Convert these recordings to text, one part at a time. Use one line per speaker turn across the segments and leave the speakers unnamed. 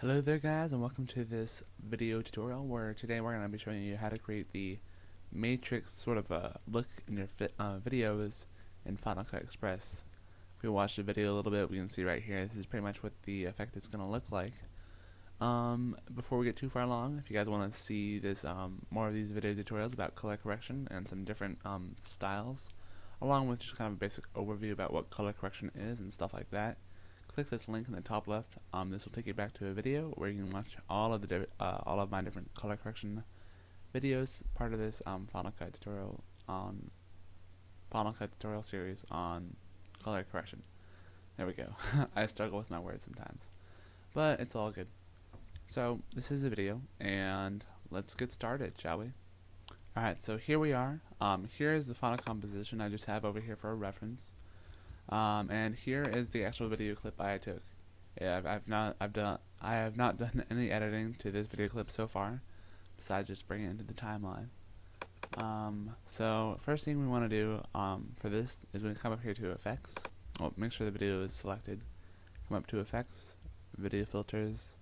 Hello there guys, and welcome to this video tutorial where today we're going to be showing you how to create the matrix sort of a look in your videos in Final Cut Express. If we watch the video a little bit, we can see right here this is pretty much what the effect is going to look like. Before we get too far along, if you guys want to see this more of these video tutorials about color correction and some different styles, along with just kind of a basic overview about what color correction is and stuff like that, click this link in the top left. This will take you back to a video where you can watch all of my different color correction videos, part of this Final Cut tutorial series on color correction. There we go. I struggle with my words sometimes, but it's all good. So this is a video, and let's get started, shall we? Alright, so here we are. Here is the final composition I just have over here for a reference. And here is the actual video clip I took. Yeah, I have not done any editing to this video clip so far, besides just bringing it into the timeline. So first thing we want to do for this is we come up here to effects. Well, make sure the video is selected. Come up to effects, video filters,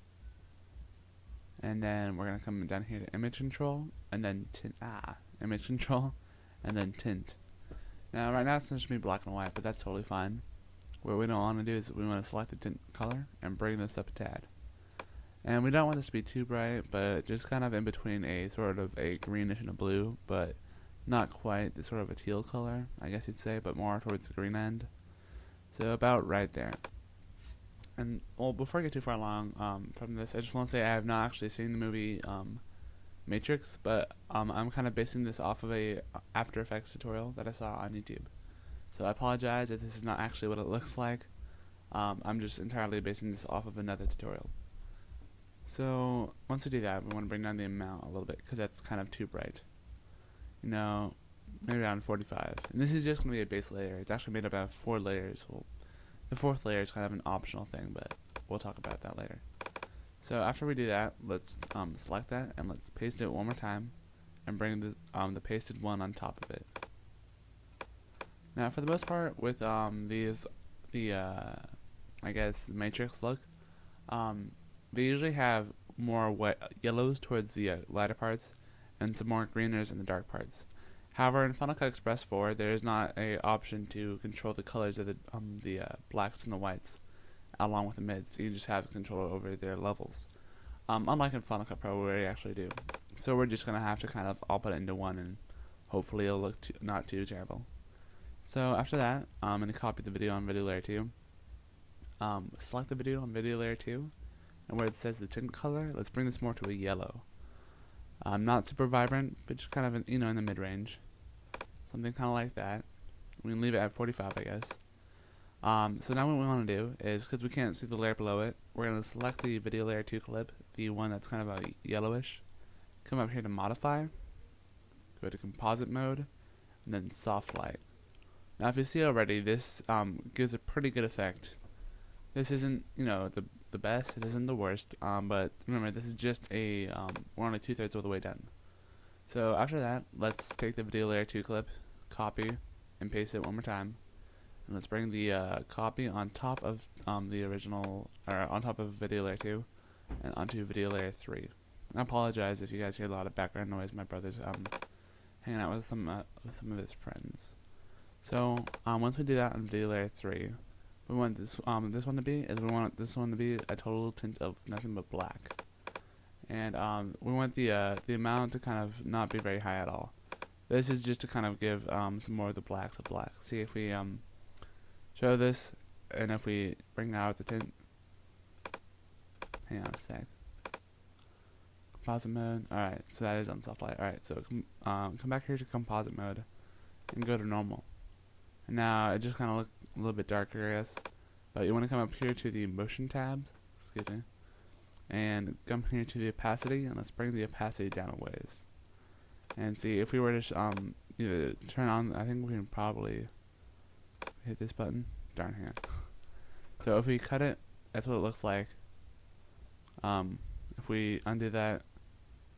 and then we're gonna come down here to image control, and then image control, and then tint. Now right now it's just me black and white, but that's totally fine. What we don't want to do is we want to select the tint color and bring this up a tad. And we don't want this to be too bright, but just kind of in between a sort of a greenish and a blue, but not quite the sort of a teal color, I guess you'd say, but more towards the green end. So about right there. And well, before I get too far along from this, I just want to say I have not actually seen the movie Matrix, but I'm kind of basing this off of a After Effects tutorial that I saw on YouTube. So I apologize if this is not actually what it looks like. I'm just entirely basing this off of another tutorial. So once we do that, we want to bring down the amount a little bit because that's kind of too bright. You know, maybe around 45. And this is just going to be a base layer. It's actually made up of 4 layers. Well, the 4th layer is kind of an optional thing, but we'll talk about that later. So after we do that, let's select that and let's paste it one more time and bring the pasted one on top of it. Now for the most part with I guess the matrix look, they usually have more yellows towards the lighter parts and some more greeners in the dark parts. However, in Final Cut Express 4, there is not an option to control the colors of the blacks and the whites along with the mids. So you just have control over their levels. Unlike in Final Cut Pro where you actually do. So we're just going to have to kind of all put it into one, and hopefully it'll look not too terrible. So after that, I'm going to copy the video on video layer 2. Select the video on video layer 2, and where it says the tint color, let's bring this more to a yellow. Not super vibrant, but just kind of in the mid-range. Something kind of like that. We can leave it at 45, I guess. So now what we want to do is, because we can't see the layer below it, we're going to select the video layer 2 clip, the one that's kind of a yellowish. Come up here to modify, go to composite mode, and then soft light. Now if you see already, this gives a pretty good effect. This isn't, the best, it isn't the worst, but remember this is just we're only 2/3 of the way done. So after that, let's take the video layer 2 clip, copy, and paste it one more time. And let's bring the copy on top of the original, or on top of video layer 2, and onto video layer 3. I apologize if you guys hear a lot of background noise. My brother's hanging out with some of his friends. So once we do that on video layer 3, we want this one to be a total tint of nothing but black, and we want the amount to kind of not be very high at all. This is just to kind of give some more of the blacks of black. See if we show this, and if we bring out the tint, hang on a sec. Composite mode. Alright, so that is on soft light. Alright, so come back here to composite mode and go to normal. And now it just kind of looks a little bit darker, I guess. But you want to come up here to the motion tab, excuse me, and come here to the opacity, and let's bring the opacity down a ways. And see if we were to either turn on, I think we can probably hit this button. Darn hand. So if we cut it, that's what it looks like. If we undo that,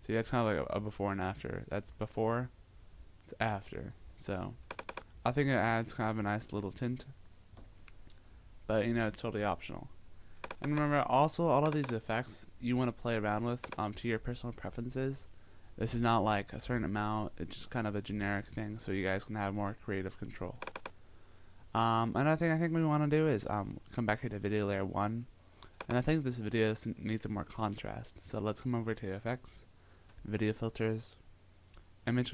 see that's kind of like a before and after. That's before, it's after. So I think it adds kind of a nice little tint, but it's totally optional. And remember, also, all of these effects you want to play around with to your personal preferences. This is not like a certain amount, it's just kind of a generic thing, so you guys can have more creative control. Another thing I think we want to do is come back here to video layer 1. And I think this video needs some more contrast. So let's come over to effects, video filters, image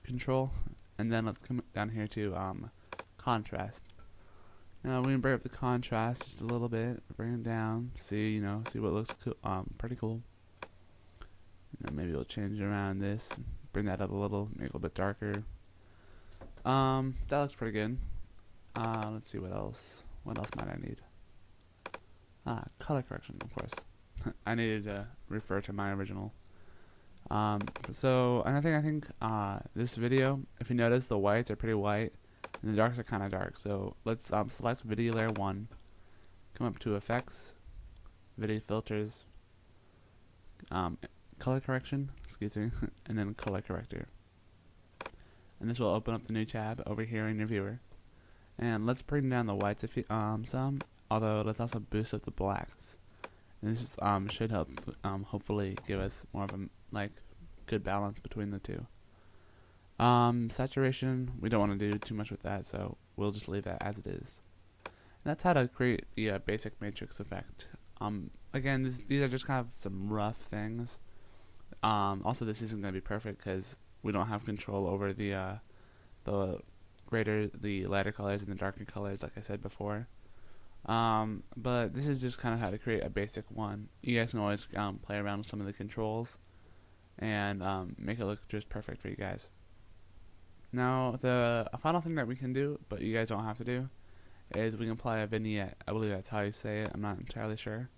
control, and then let's come down here to contrast. Now we can bring up the contrast just a little bit, bring it down, see what looks cool, pretty cool. And then maybe we'll change around this, bring that up a little, make it a little bit darker. That looks pretty good. Let's see what else. What else might I need? Color correction, of course. I needed to refer to my original. So another thing, I think this video, if you notice, the whites are pretty white and the darks are kind of dark. So let's select video layer 1, come up to effects, video filters, color correction, excuse me, and then color corrector. And this will open up the new tab over here in your viewer. And let's bring down the whites if you, some, although let's also boost up the blacks. And this just, should help hopefully give us more of a good balance between the two. Saturation, we don't want to do too much with that, so we'll just leave that as it is. And that's how to create the basic matrix effect. Again, these are just kind of some rough things. Also, this isn't going to be perfect because we don't have control over the lighter colors and the darker colors, like I said before. But this is just kind of how to create a basic one. You guys can always play around with some of the controls and make it look just perfect for you guys. Now, the final thing that we can do, but you guys don't have to do, is we can apply a vignette. I believe that's how you say it. I'm not entirely sure.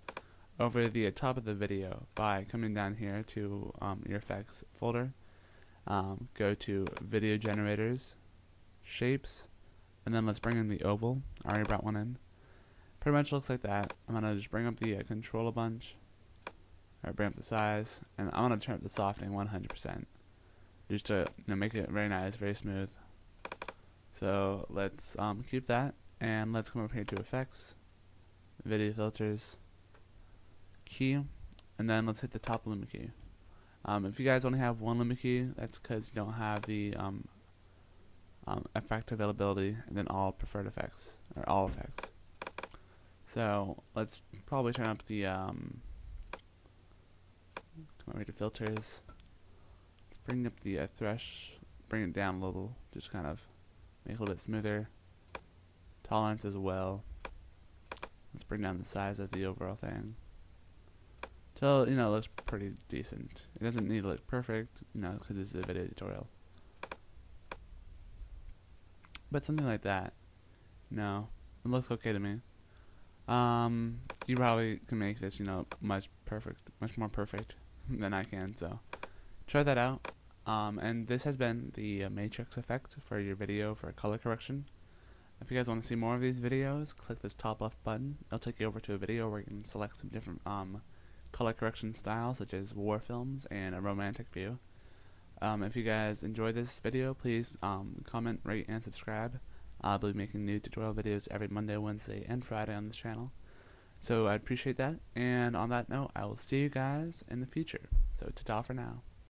Over the top of the video by coming down here to your effects folder. Go to video generators, shapes, and then let's bring in the oval. I already brought one in. Pretty much looks like that. I'm gonna just bring up the control a bunch, or bring up the size, and I'm gonna turn up the softening 100%, just to make it very nice, very smooth. So let's keep that, and let's come over here to effects, video filters, key, and then let's hit the top limit key. If you guys only have one limit key, that's because you don't have the effect availability, and then all preferred effects, or all effects. So let's probably turn up the come over to filters. Let's bring up the bring it down a little, just kind of make it a little bit smoother. Tolerance as well. Let's bring down the size of the overall thing till it looks pretty decent. It doesn't need to look perfect, because this is a video tutorial. But something like that, it looks okay to me. You probably can make this, much more perfect than I can. So try that out. And this has been the matrix effect for your video for color correction. If you guys want to see more of these videos, click this top left button. It'll take you over to a video where you can select some different color correction styles, such as war films and a romantic view. If you guys enjoyed this video, please comment, rate, and subscribe. I'll be making new tutorial videos every Monday, Wednesday, and Friday on this channel. So I appreciate that, and on that note, I will see you guys in the future. So ta-ta for now.